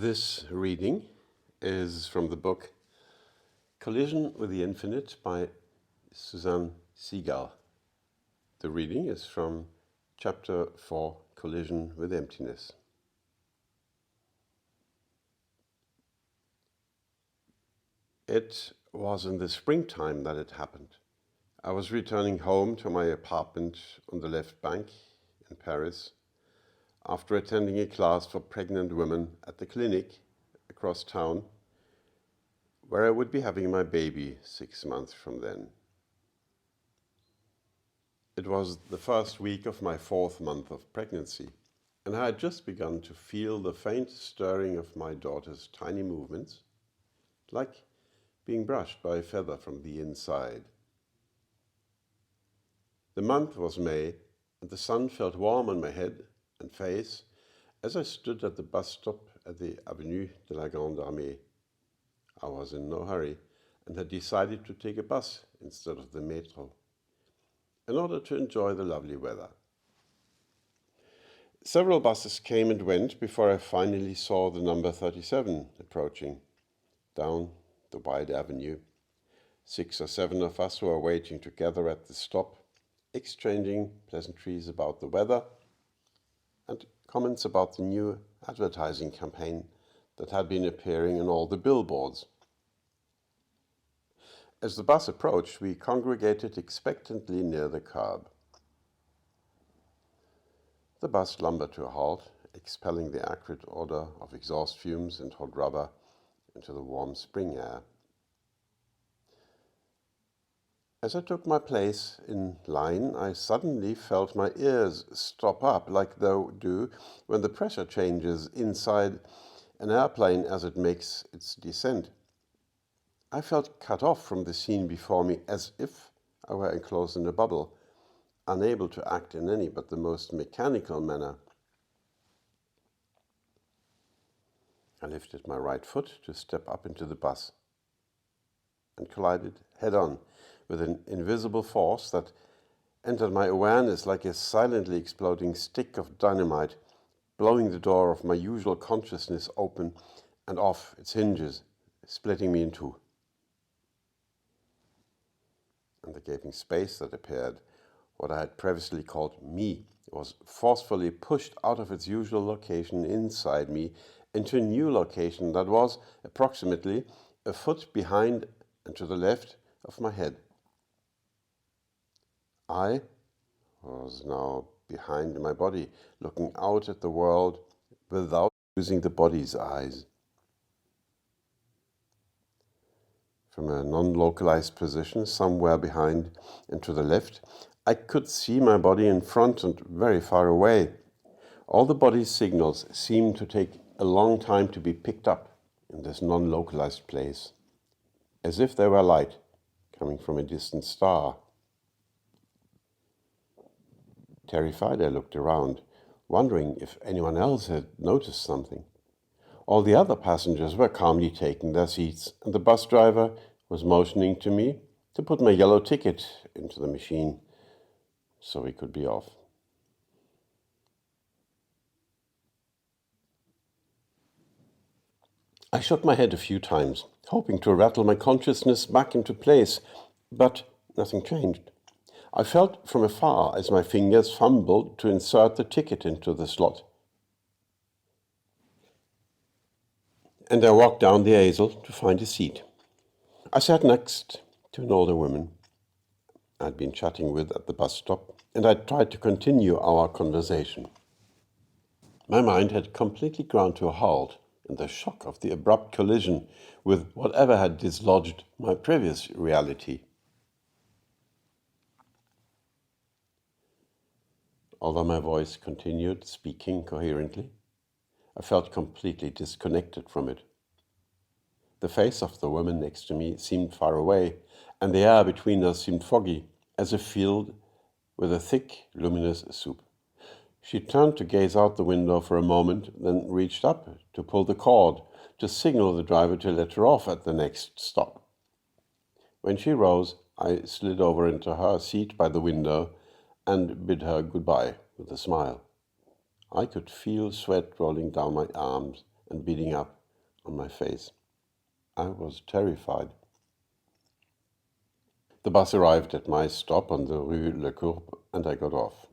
This reading is from the book Collision with the Infinite by Suzanne Segal. The reading is from chapter 4, Collision with Emptiness. It was in the springtime that it happened. I was returning home to my apartment on the left bank in Paris after attending a class for pregnant women at the clinic across town, where I would be having my baby 6 months from then. It was the first week of my 4th month of pregnancy, and I had just begun to feel the faint stirring of my daughter's tiny movements, like being brushed by a feather from the inside. The month was May, and the sun felt warm on my head and face as I stood at the bus stop at the Avenue de la Grande Armée. I was in no hurry and had decided to take a bus instead of the metro in order to enjoy the lovely weather. Several buses came and went before I finally saw the number 37 approaching down the wide avenue. 6 or 7 of us were waiting together at the stop, exchanging pleasantries about the weather and comments about the new advertising campaign that had been appearing in all the billboards. As the bus approached, we congregated expectantly near the curb. The bus lumbered to a halt, expelling the acrid odor of exhaust fumes and hot rubber into the warm spring air. As I took my place in line, I suddenly felt my ears stop up like they do when the pressure changes inside an airplane as it makes its descent. I felt cut off from the scene before me, as if I were enclosed in a bubble, unable to act in any but the most mechanical manner. I lifted my right foot to step up into the bus and collided head-on with an invisible force that entered my awareness like a silently exploding stick of dynamite, blowing the door of my usual consciousness open and off its hinges, splitting me in two. And the gaping space that appeared, what I had previously called me, was forcefully pushed out of its usual location inside me into a new location that was approximately a foot behind and to the left of my head. I was now behind my body, looking out at the world without using the body's eyes. From a non-localized position, somewhere behind and to the left, I could see my body in front and very far away. All the body's signals seemed to take a long time to be picked up in this non-localized place, as if they were light coming from a distant star. Terrified, I looked around, wondering if anyone else had noticed something. All the other passengers were calmly taking their seats, and the bus driver was motioning to me to put my yellow ticket into the machine so we could be off. I shook my head a few times, hoping to rattle my consciousness back into place, but nothing changed. I felt from afar as my fingers fumbled to insert the ticket into the slot. And I walked down the aisle to find a seat. I sat next to an older woman I'd been chatting with at the bus stop, and I tried to continue our conversation. My mind had completely ground to a halt in the shock of the abrupt collision with whatever had dislodged my previous reality. Although my voice continued speaking coherently, I felt completely disconnected from it. The face of the woman next to me seemed far away, and the air between us seemed foggy, as a field with a thick, luminous soup. She turned to gaze out the window for a moment, then reached up to pull the cord, to signal the driver to let her off at the next stop. When she rose, I slid over into her seat by the window and bid her goodbye with a smile. I could feel sweat rolling down my arms and beating up on my face. I was terrified. The bus arrived at my stop on the Rue Le Courbe and I got off.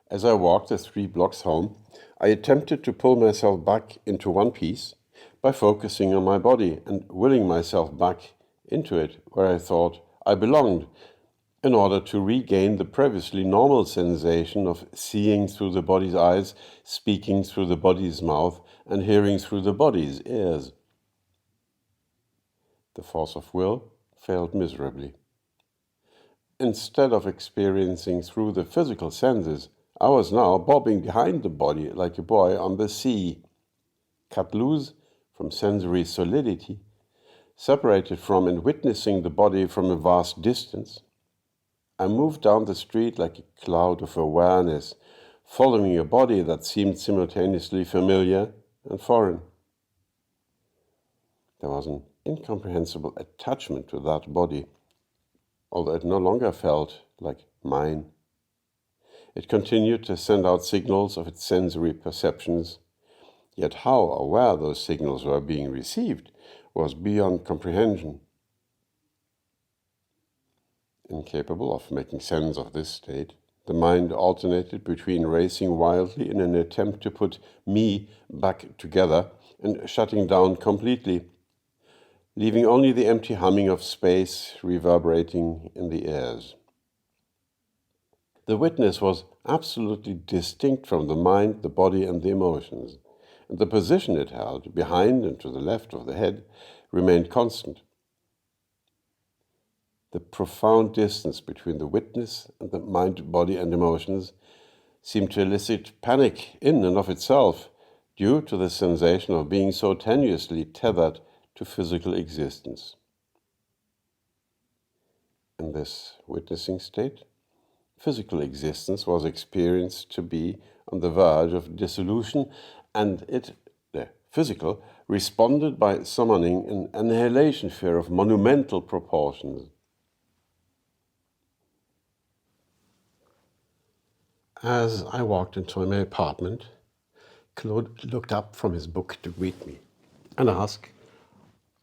As I walked the 3 blocks home, I attempted to pull myself back into one piece by focusing on my body and willing myself back into it where I thought I belonged, in order to regain the previously normal sensation of seeing through the body's eyes, speaking through the body's mouth, and hearing through the body's ears. The force of will failed miserably. Instead of experiencing through the physical senses, I was now bobbing behind the body like a boy on the sea, cut loose from sensory solidity, separated from and witnessing the body from a vast distance. I moved down the street like a cloud of awareness, following a body that seemed simultaneously familiar and foreign. There was an incomprehensible attachment to that body, although it no longer felt like mine. It continued to send out signals of its sensory perceptions, yet how aware those signals were being received was beyond comprehension. Incapable of making sense of this state, the mind alternated between racing wildly in an attempt to put me back together and shutting down completely, leaving only the empty humming of space reverberating in the airs. The witness was absolutely distinct from the mind, the body, and the emotions, and the position it held, behind and to the left of the head, remained constant. The profound distance between the witness and the mind, body, and emotions seemed to elicit panic in and of itself, due to the sensation of being so tenuously tethered to physical existence. In this witnessing state, physical existence was experienced to be on the verge of dissolution, and it, the physical, responded by summoning an annihilation fear of monumental proportions. As I walked into my apartment, Claude looked up from his book to greet me and asked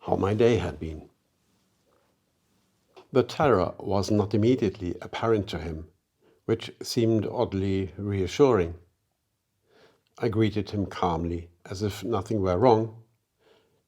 how my day had been. The terror was not immediately apparent to him, which seemed oddly reassuring. I greeted him calmly, as if nothing were wrong,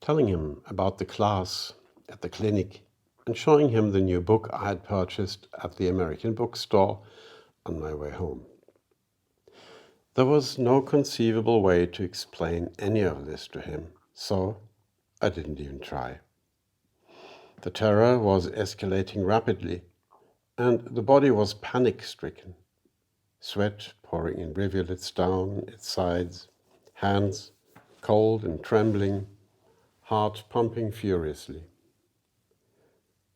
telling him about the class at the clinic and showing him the new book I had purchased at the American bookstore on my way home. There was no conceivable way to explain any of this to him, so I didn't even try. The terror was escalating rapidly, and the body was panic-stricken, sweat pouring in rivulets down its sides, hands cold and trembling, heart pumping furiously.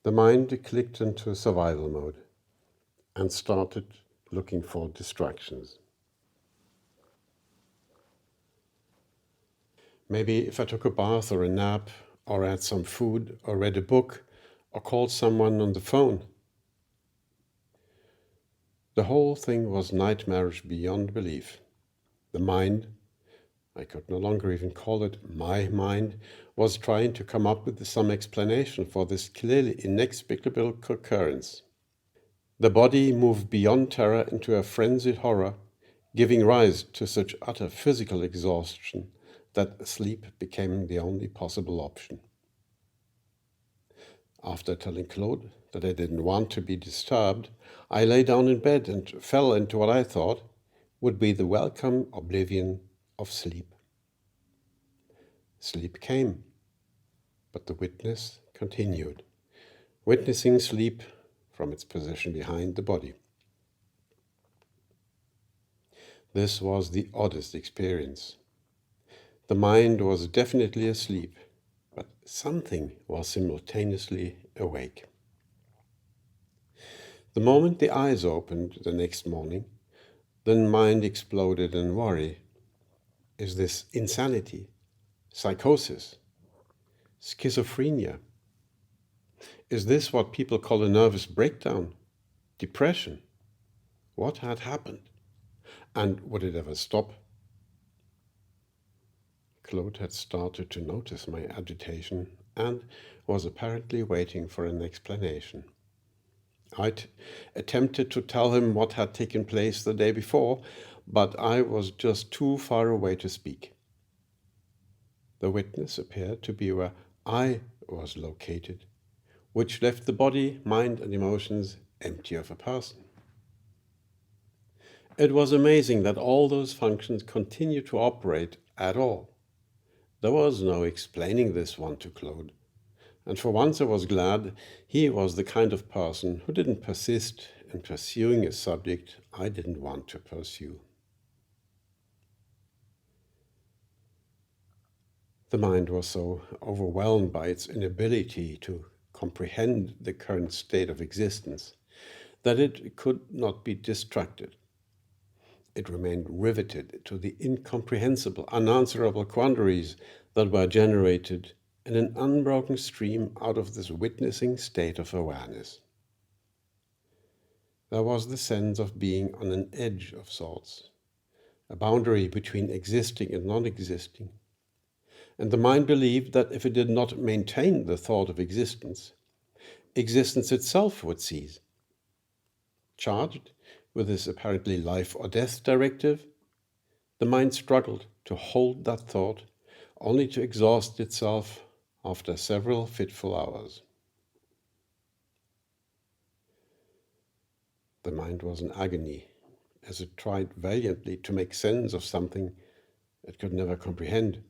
The mind clicked into survival mode and started looking for distractions. Maybe if I took a bath or a nap, or had some food, or read a book, or called someone on the phone. The whole thing was nightmarish beyond belief. The mind, I could no longer even call it my mind, was trying to come up with some explanation for this clearly inexplicable occurrence. The body moved beyond terror into a frenzied horror, giving rise to such utter physical exhaustion that sleep became the only possible option. After telling Claude that I didn't want to be disturbed, I lay down in bed and fell into what I thought would be the welcome oblivion of sleep. Sleep came, but the witness continued, witnessing sleep from its position behind the body. This was the oddest experience. The mind was definitely asleep, but something was simultaneously awake. The moment the eyes opened the next morning, the mind exploded in worry. Is this insanity, psychosis, schizophrenia? Is this what people call a nervous breakdown, depression? What had happened? And would it ever stop? Claude had started to notice my agitation and was apparently waiting for an explanation. I'd attempted to tell him what had taken place the day before, but I was just too far away to speak. The witness appeared to be where I was located, which left the body, mind, and emotions empty of a person. It was amazing that all those functions continued to operate at all. There was no explaining this one to Claude, and for once I was glad he was the kind of person who didn't persist in pursuing a subject I didn't want to pursue. The mind was so overwhelmed by its inability to comprehend the current state of existence that it could not be distracted. It remained riveted to the incomprehensible, unanswerable quandaries that were generated in an unbroken stream out of this witnessing state of awareness. There was the sense of being on an edge of sorts, a boundary between existing and non-existing, and the mind believed that if it did not maintain the thought of existence, existence itself would cease. Charged with this apparently life or death directive, the mind struggled to hold that thought, only to exhaust itself after several fitful hours. The mind was in agony as it tried valiantly to make sense of something it could never comprehend.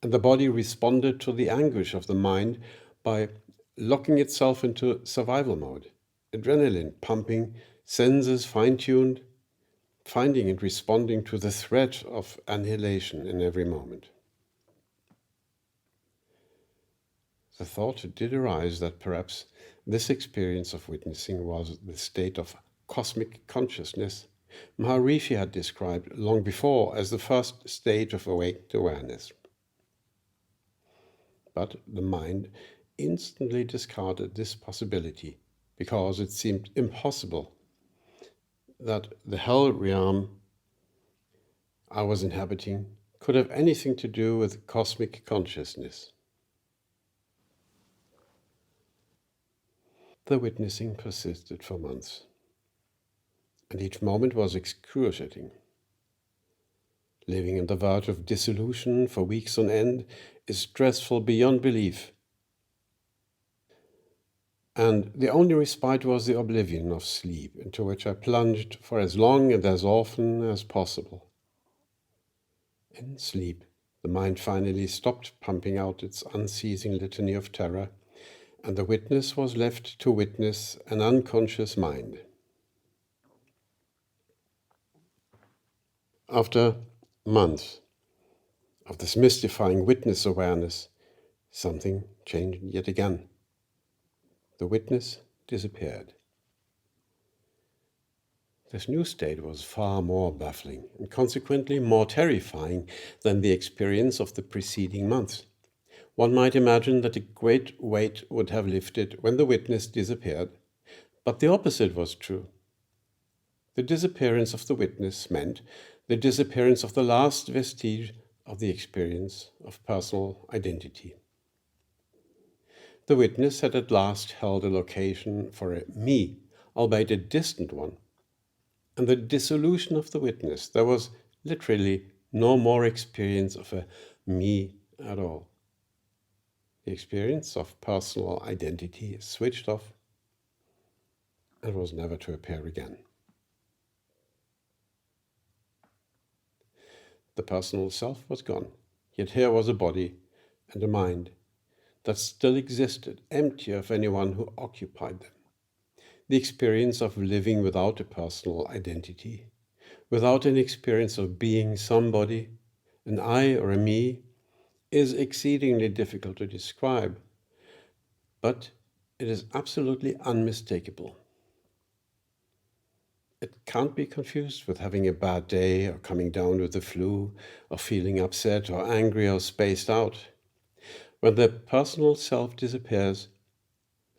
And the body responded to the anguish of the mind by locking itself into survival mode, adrenaline pumping, senses fine-tuned, finding and responding to the threat of annihilation in every moment. The thought did arise that perhaps this experience of witnessing was the state of cosmic consciousness Maharishi had described long before as the first stage of awakened awareness. But the mind instantly discarded this possibility because it seemed impossible that the hell realm I was inhabiting could have anything to do with cosmic consciousness. The witnessing persisted for months, and each moment was excruciating. Living on the verge of dissolution for weeks on end is stressful beyond belief. And the only respite was the oblivion of sleep, into which I plunged for as long and as often as possible. In sleep, the mind finally stopped pumping out its unceasing litany of terror, and the witness was left to witness an unconscious mind. After months of this mystifying witness awareness, something changed yet again. The witness disappeared. This new state was far more baffling and consequently more terrifying than the experience of the preceding months. One might imagine that a great weight would have lifted when the witness disappeared, but the opposite was true. The disappearance of the witness meant the disappearance of the last vestige of the experience of personal identity. The witness had at last held a location for a me, albeit a distant one. And the dissolution of the witness, there was literally no more experience of a me at all. The experience of personal identity switched off and was never to appear again. The personal self was gone, yet here was a body and a mind that still existed, empty of anyone who occupied them. The experience of living without a personal identity, without an experience of being somebody, an I or a me, is exceedingly difficult to describe, but it is absolutely unmistakable. It can't be confused with having a bad day or coming down with the flu or feeling upset or angry or spaced out. When the personal self disappears,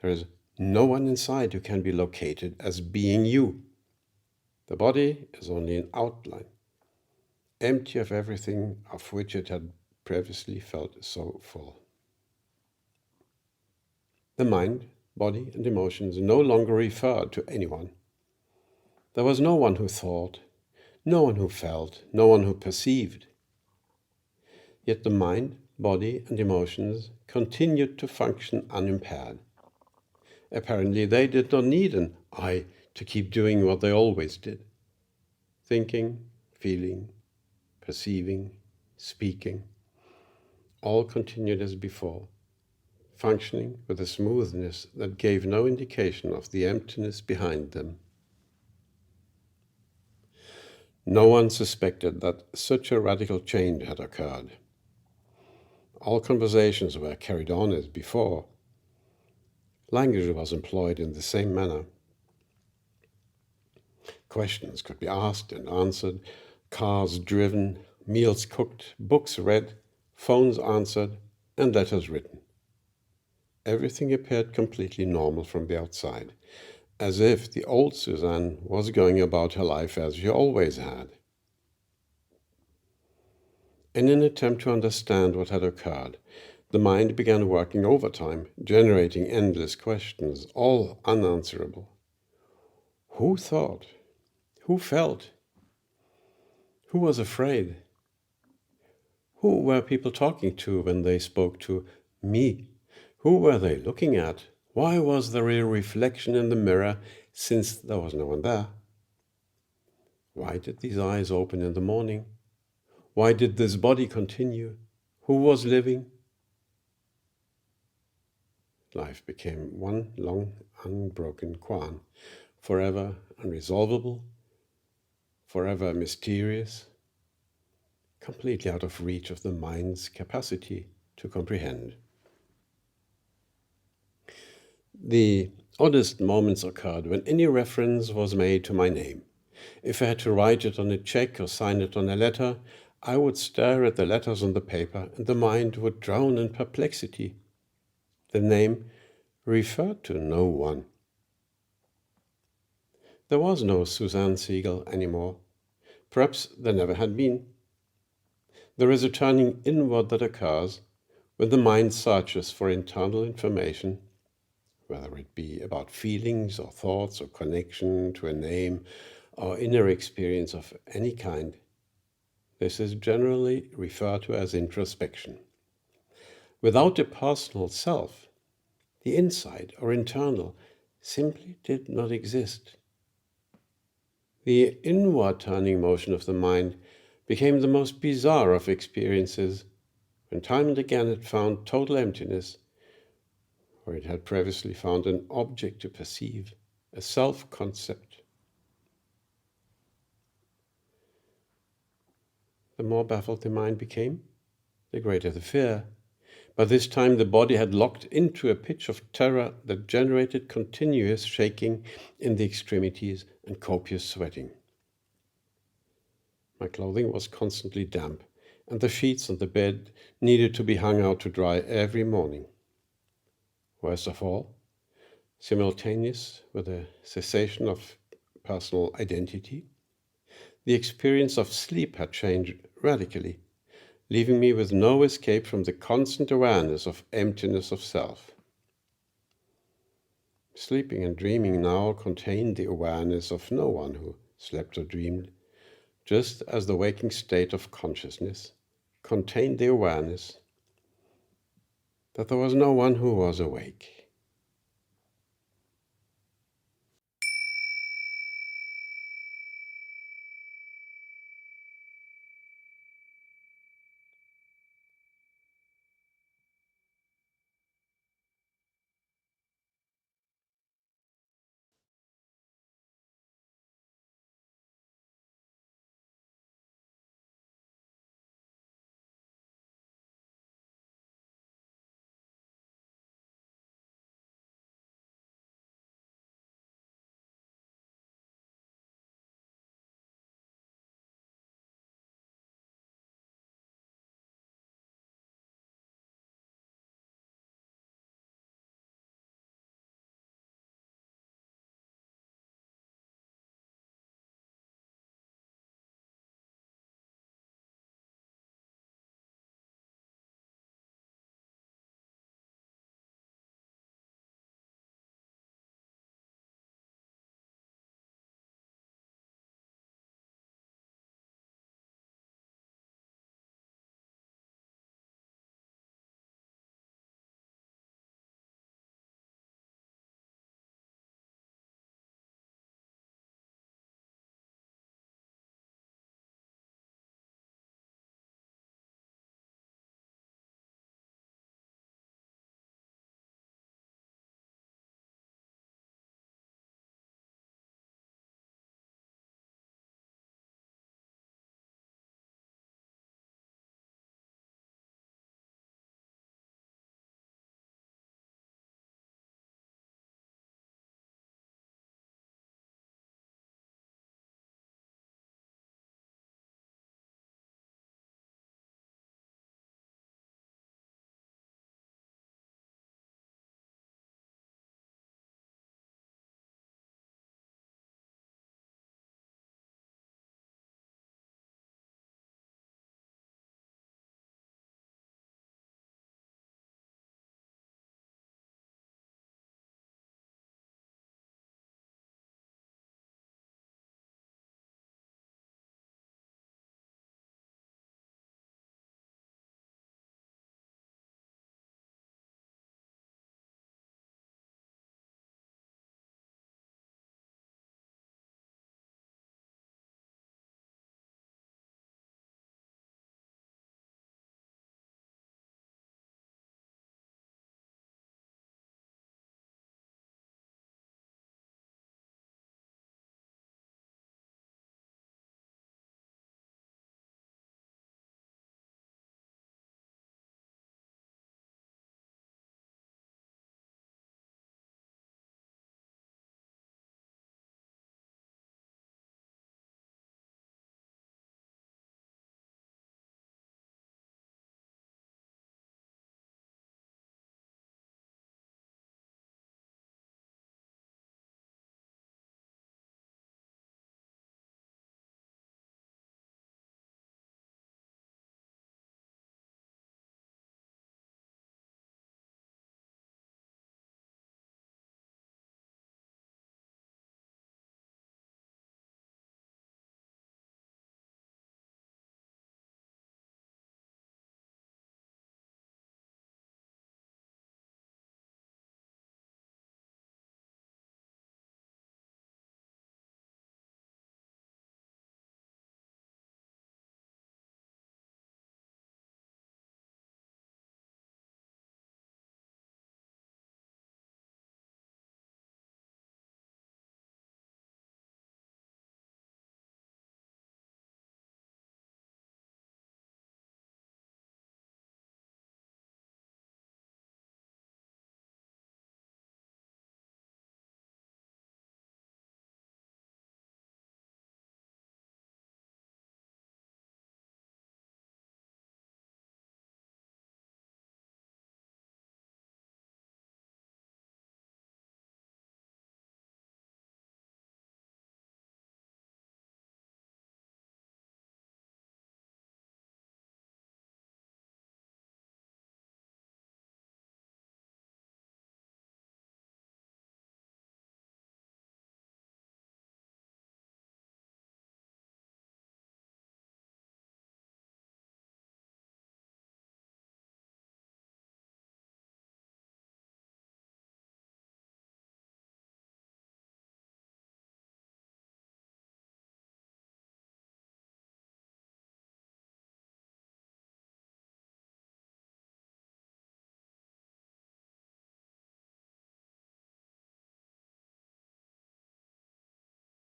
there is no one inside who can be located as being you. The body is only an outline, empty of everything of which it had previously felt so full. The mind, body, and emotions no longer referred to anyone. There was no one who thought, no one who felt, no one who perceived. Yet the mind, body, and emotions continued to function unimpaired. Apparently, they did not need an I to keep doing what they always did. Thinking, feeling, perceiving, speaking, all continued as before, functioning with a smoothness that gave no indication of the emptiness behind them. No one suspected that such a radical change had occurred. All conversations were carried on as before. Language was employed in the same manner. Questions could be asked and answered, cars driven, meals cooked, books read, phones answered, and letters written. Everything appeared completely normal from the outside, as if the old Suzanne was going about her life as she always had. In an attempt to understand what had occurred, the mind began working overtime, generating endless questions, all unanswerable. Who thought? Who felt? Who was afraid? Who were people talking to when they spoke to me? Who were they looking at? Why was there a reflection in the mirror since there was no one there? Why did these eyes open in the morning? Why did this body continue? Who was living? Life became one long, unbroken qualm, forever unresolvable, forever mysterious, completely out of reach of the mind's capacity to comprehend. The oddest moments occurred when any reference was made to my name. If I had to write it on a check or sign it on a letter, I would stare at the letters on the paper and the mind would drown in perplexity. The name referred to no one. There was no Suzanne Segal anymore. Perhaps there never had been. There is a turning inward that occurs when the mind searches for internal information, whether it be about feelings or thoughts or connection to a name or inner experience of any kind. This is generally referred to as introspection. Without a personal self, the inside or internal simply did not exist. The inward turning motion of the mind became the most bizarre of experiences when time and again it found total emptiness, where it had previously found an object to perceive, a self-concept. The more baffled the mind became, the greater the fear. By this time the body had locked into a pitch of terror that generated continuous shaking in the extremities and copious sweating. My clothing was constantly damp, and the sheets on the bed needed to be hung out to dry every morning. Worst of all, simultaneous with the cessation of personal identity, the experience of sleep had changed radically, leaving me with no escape from the constant awareness of emptiness of self. Sleeping and dreaming now contained the awareness of no one who slept or dreamed, just as the waking state of consciousness contained the awareness that there was no one who was awake.